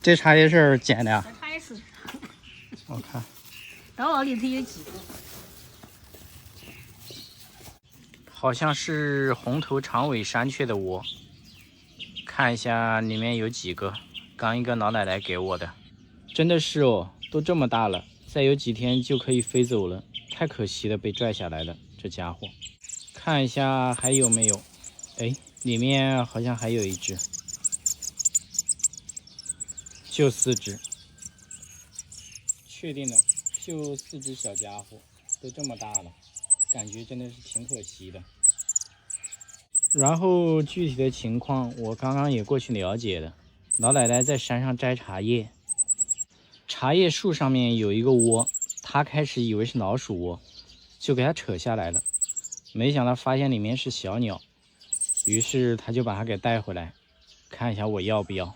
这茶叶是捡的呀？茶叶是。我看。到里头有几个？好像是红头长尾山雀的窝，看一下里面有几个。刚一个老奶奶给我的，真的是哦，都这么大了，再有几天就可以飞走了，太可惜了，被拽下来了，这家伙。看一下还有没有？哎，里面好像还有一只，就4只，确定的，就4只小家伙，都这么大了，感觉真的是挺可惜的。然后具体的情况，我刚刚也过去了解了。老奶奶在山上摘茶叶，茶叶树上面有一个窝，她开始以为是老鼠窝，就给它扯下来了。没想到发现里面是小鸟，于是她就把它给带回来，看一下我要不要。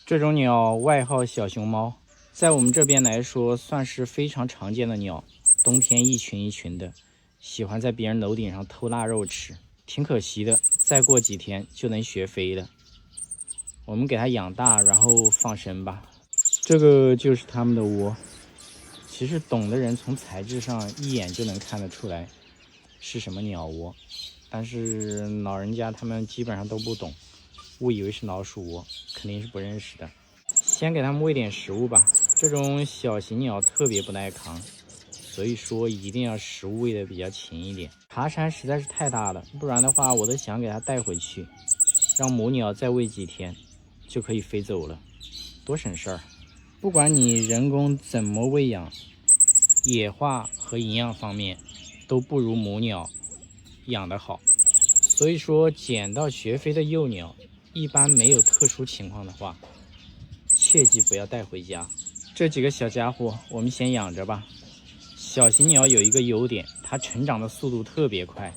这种鸟外号小熊猫，在我们这边来说算是非常常见的鸟，冬天一群一群的，喜欢在别人楼顶上偷腊肉吃。挺可惜的，再过几天就能学飞了。我们给它养大，然后放生吧。这个就是它们的窝。其实懂的人从材质上一眼就能看得出来是什么鸟窝，但是老人家他们基本上都不懂，误以为是老鼠窝，肯定是不认识的。先给它们喂点食物吧。这种小型鸟特别不耐扛，所以说一定要食物喂得比较勤一点。爬山实在是太大了，不然的话我都想给它带回去，让母鸟再喂几天就可以飞走了，多省事儿。不管你人工怎么喂养，野化和营养方面都不如母鸟养得好。所以说捡到学飞的幼鸟，一般没有特殊情况的话，切记不要带回家。这几个小家伙我们先养着吧。小型鸟有一个优点，它成长的速度特别快，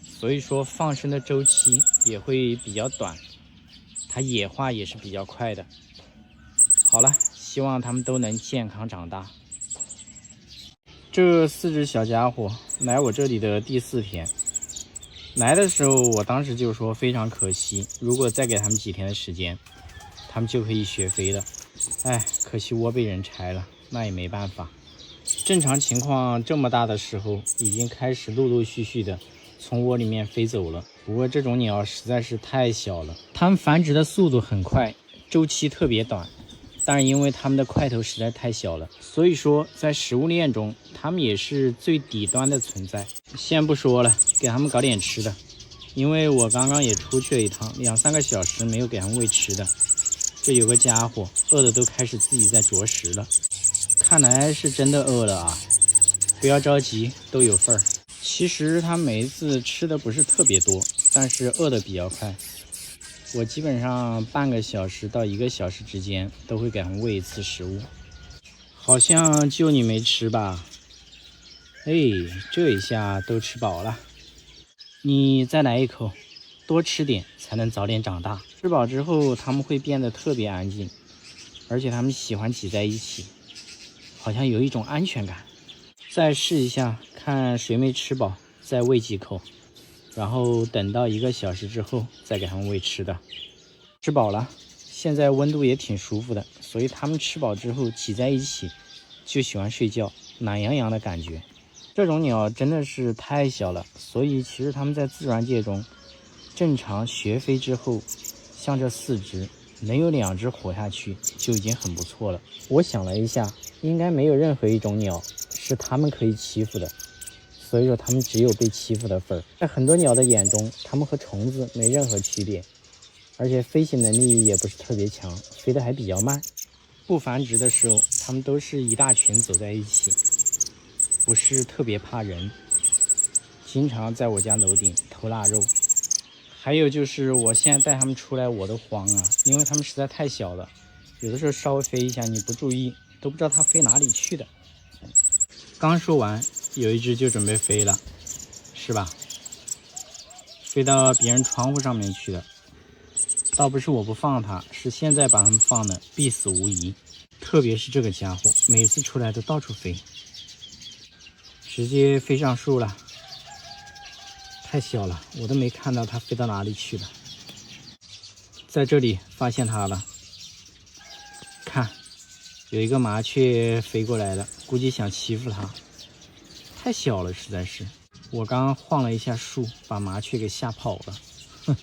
所以说放生的周期也会比较短，它野化也是比较快的。好了，希望它们都能健康长大。这4只小家伙来我这里的第4天，来的时候我当时就说非常可惜，如果再给它们几天的时间，它们就可以学飞了。哎，可惜窝被人拆了，那也没办法。正常情况这么大的时候，已经开始陆陆续续的从窝里面飞走了。不过这种鸟实在是太小了，它们繁殖的速度很快，周期特别短，但是因为它们的块头实在太小了，所以说在食物链中它们也是最底端的存在。先不说了，给它们搞点吃的，因为我刚刚也出去了一趟，2、3个小时没有给它们喂吃的。这有个家伙饿的都开始自己在啄食了，看来是真的饿了啊！不要着急，都有份儿。其实它每一次吃的不是特别多，但是饿得比较快。我基本上半个小时到1个小时之间都会给它们喂一次食物。好像就你没吃吧？哎，这一下都吃饱了。你再来一口，多吃点才能早点长大。吃饱之后，它们会变得特别安静，而且它们喜欢挤在一起，好像有一种安全感。再试一下，看谁没吃饱，再喂几口，然后等到1个小时之后再给它们喂吃的。吃饱了，现在温度也挺舒服的，所以它们吃饱之后挤在一起，就喜欢睡觉，懒洋洋的感觉。这种鸟真的是太小了，所以其实它们在自然界中正常学飞之后，像这4只能有2只活下去就已经很不错了。我想了一下，应该没有任何一种鸟是它们可以欺负的，所以说它们只有被欺负的份儿。在很多鸟的眼中，它们和虫子没任何区别，而且飞行能力也不是特别强，飞得还比较慢。不繁殖的时候，它们都是一大群走在一起，不是特别怕人，经常在我家楼顶偷腊肉。还有就是我现在带它们出来我都慌啊，因为它们实在太小了，有的时候稍微飞一下你不注意都不知道它飞哪里去的。刚说完，有一只就准备飞了，是吧？飞到别人窗户上面去了。倒不是我不放它，是现在把它们放的必死无疑。特别是这个家伙，每次出来都到处飞，直接飞上树了。太小了，我都没看到它飞到哪里去了。在这里发现它了，看，有一个麻雀飞过来了，估计想欺负它。太小了，实在是。我刚晃了一下树，把麻雀给吓跑了。哼，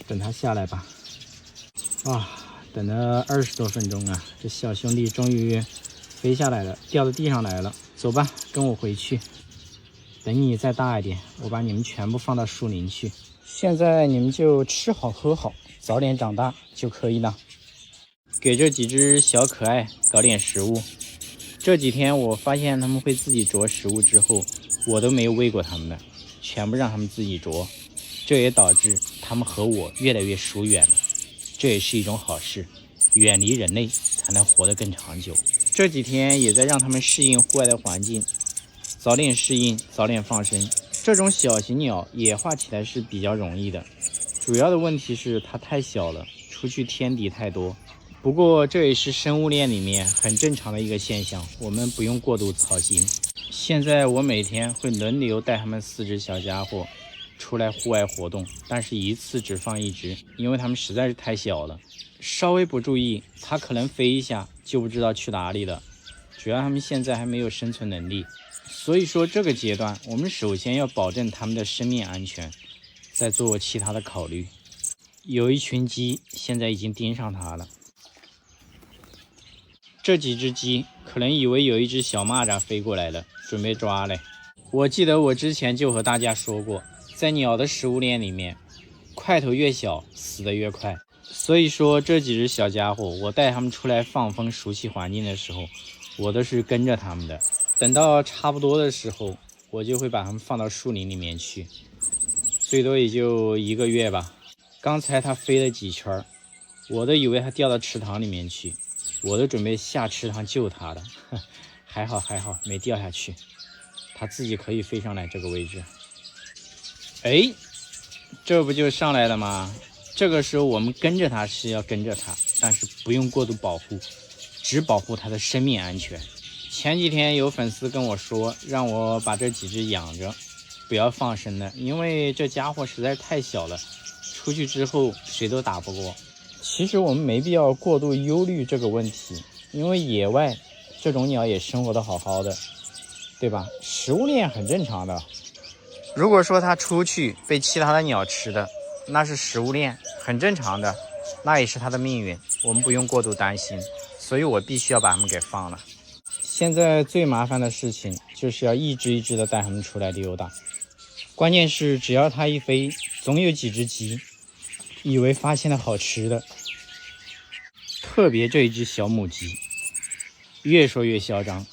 等它下来吧。啊，等了20多分钟啊，这小兄弟终于飞下来了，掉到地上来了。走吧，跟我回去。等你再大一点，我把你们全部放到树林去。现在你们就吃好喝好，早点长大就可以了。给这几只小可爱搞点食物。这几天我发现他们会自己啄食物之后，我都没有喂过他们的，全部让他们自己啄。这也导致他们和我越来越疏远了。这也是一种好事，远离人类才能活得更长久。这几天也在让他们适应户外的环境，早点适应，早点放生。这种小型鸟野化起来是比较容易的，主要的问题是它太小了，出去天敌太多。不过这也是生物链里面很正常的一个现象，我们不用过度操心。现在我每天会轮流带他们4只小家伙出来户外活动，但是一次只放1只，因为他们实在是太小了，稍微不注意，它可能飞一下就不知道去哪里了。主要他们现在还没有生存能力，所以说这个阶段我们首先要保证他们的生命安全，再做其他的考虑。有一群鸡现在已经盯上它了。这几只鸡可能以为有一只小蚂蚱飞过来了，准备抓嘞。我记得我之前就和大家说过，在鸟的食物链里面，块头越小，死得越快。所以说这几只小家伙，我带他们出来放风熟悉环境的时候，我都是跟着他们的。等到差不多的时候，我就会把他们放到树林里面去，最多也就1个月吧。刚才它飞了几圈，我都以为它掉到池塘里面去，我都准备下池塘救它了。还好没掉下去，它自己可以飞上来这个位置。哎，这不就上来了吗？这个时候我们跟着它是要跟着它，但是不用过度保护，只保护它的生命安全。前几天有粉丝跟我说，让我把这几只养着，不要放生了，因为这家伙实在太小了，出去之后谁都打不过。其实我们没必要过度忧虑这个问题，因为野外这种鸟也生活得好好的，对吧？食物链很正常的。如果说它出去被其他的鸟吃的，那是食物链很正常的，那也是它的命运，我们不用过度担心。所以我必须要把它们给放了。现在最麻烦的事情就是要一只一只的带它们出来溜达。关键是只要它一飞，总有几只鸡以为发现了好吃的。特别这一只小母鸡，越说越嚣张，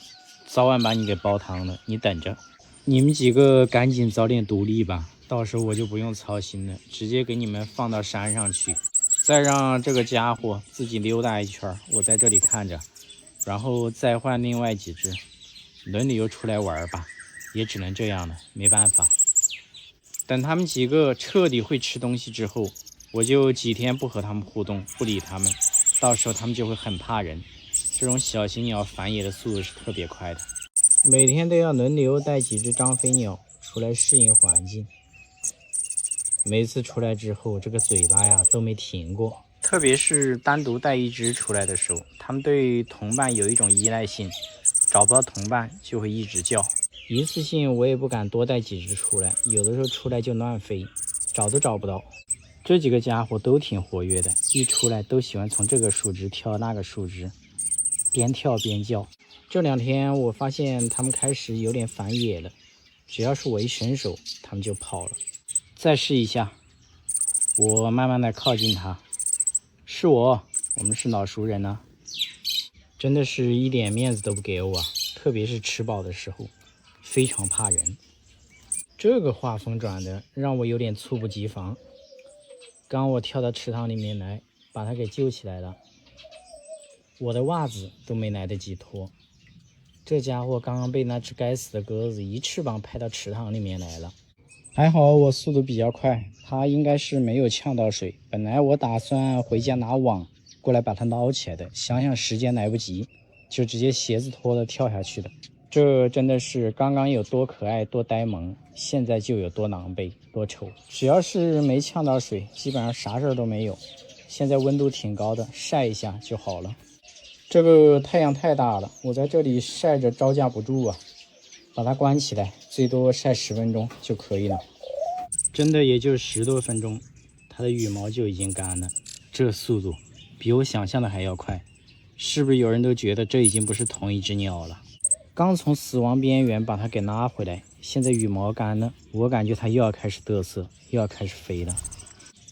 早晚把你给煲汤了，你等着。你们几个赶紧早点独立吧，到时候我就不用操心了，直接给你们放到山上去，再让这个家伙自己溜达一圈，我在这里看着，然后再换另外几只，轮流出来玩吧，也只能这样了，没办法。等他们几个彻底会吃东西之后，我就几天不和他们互动，不理他们，到时候他们就会很怕人。这种小型鸟繁衍的速度是特别快的，每天都要轮流带几只张飞鸟出来适应环境。每次出来之后，这个嘴巴呀都没停过，特别是单独带一只出来的时候，它们对同伴有一种依赖性，找不到同伴就会一直叫。一次性我也不敢多带几只出来，有的时候出来就乱飞，找都找不到。这几个家伙都挺活跃的，一出来都喜欢从这个树枝跳那个树枝，边跳边叫。这2天我发现他们开始有点反野了，只要是我一伸手，他们就跑了。再试一下，我慢慢的靠近他，是我们是老熟人呢，真的是一点面子都不给我啊，特别是吃饱的时候，非常怕人。这个画风转的让我有点猝不及防，刚我跳到池塘里面来，把他给救起来了，我的袜子都没来得及脱。这家伙刚刚被那只该死的鸽子一翅膀拍到池塘里面来了，还好我速度比较快，它应该是没有呛到水。本来我打算回家拿网过来把它捞起来的，想想时间来不及，就直接鞋子脱了跳下去的。这真的是刚刚有多可爱多呆萌，现在就有多狼狈多丑。只要是没呛到水，基本上啥事儿都没有。现在温度挺高的，晒一下就好了。这个太阳太大了，我在这里晒着招架不住啊，把它关起来，最多晒10分钟就可以了。真的也就10多分钟，它的羽毛就已经干了，这速度比我想象的还要快。是不是有人都觉得这已经不是同一只鸟了？刚从死亡边缘把它给拉回来，现在羽毛干了，我感觉它又要开始嘚瑟，又要开始飞了。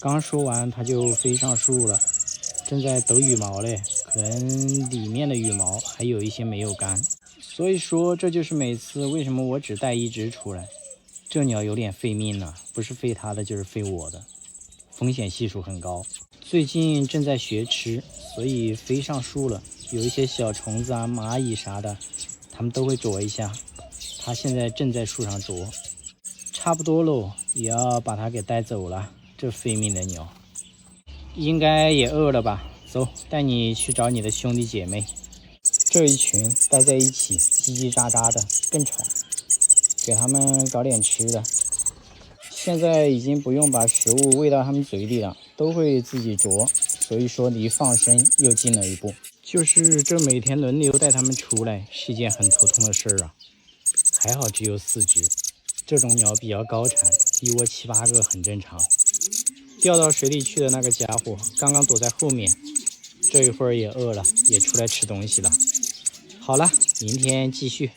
刚说完它就飞上树了，正在抖羽毛嘞，可能里面的羽毛还有一些没有干。所以说这就是每次为什么我只带一只出来。这鸟有点费命了，不是费它的就是费我的，风险系数很高。最近正在学吃，所以飞上树了，有一些小虫子啊、蚂蚁啥的，它们都会啄一下。它现在正在树上啄，差不多喽，也要把它给带走了。这费命的鸟，应该也饿了吧？走，带你去找你的兄弟姐妹。这一群待在一起，叽叽喳喳的，更吵。给他们搞点吃的。现在已经不用把食物喂到他们嘴里了，都会自己啄，所以说离放生又近了一步。就是这每天轮流带他们出来是一件很头痛的事儿啊。还好只有4只，这种鸟比较高产，一窝7、8个很正常。掉到水里去的那个家伙刚刚躲在后面，这一会儿也饿了，也出来吃东西了。好了，明天继续。